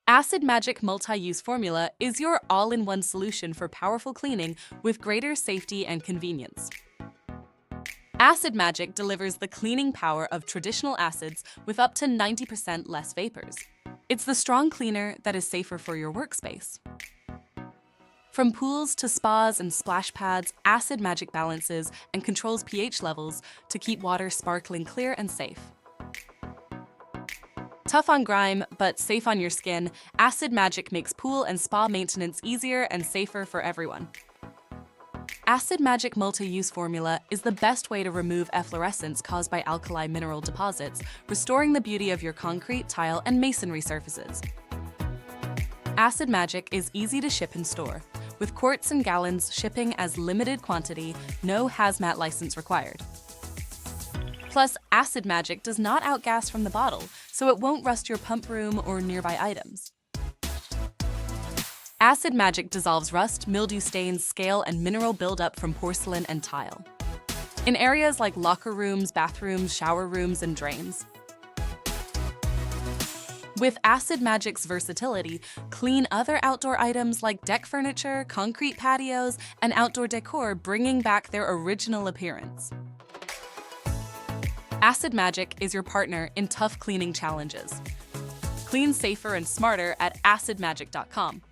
Acid Magic Multi-Use Formula is your all-in-one solution for powerful cleaning with greater safety and convenience. Acid Magic delivers the cleaning power of traditional acids with up to 90% less vapors. It's the strong cleaner that is safer for your workspace. From pools to spas and splash pads, Acid Magic balances and controls pH levels to keep water sparkling clear and safe. Tough on grime, but safe on your skin, Acid Magic makes pool and spa maintenance easier and safer for everyone. Acid Magic Multi-Use Formula is the best way to remove efflorescence caused by alkali mineral deposits, restoring the beauty of your concrete, tile, and masonry surfaces. Acid Magic is easy to ship and store, with quarts and gallons shipping as limited quantity, no hazmat license required. Plus, Acid Magic does not outgas from the bottle, so it won't rust your pump room or nearby items. Acid Magic dissolves rust, mildew stains, scale, and mineral buildup from porcelain and tile in areas like locker rooms, bathrooms, shower rooms, and drains. With Acid Magic's versatility, clean other outdoor items like deck furniture, concrete patios, and outdoor decor, bringing back their original appearance. Acid Magic is your partner in tough cleaning challenges. Clean safer and smarter at acidmagic.com.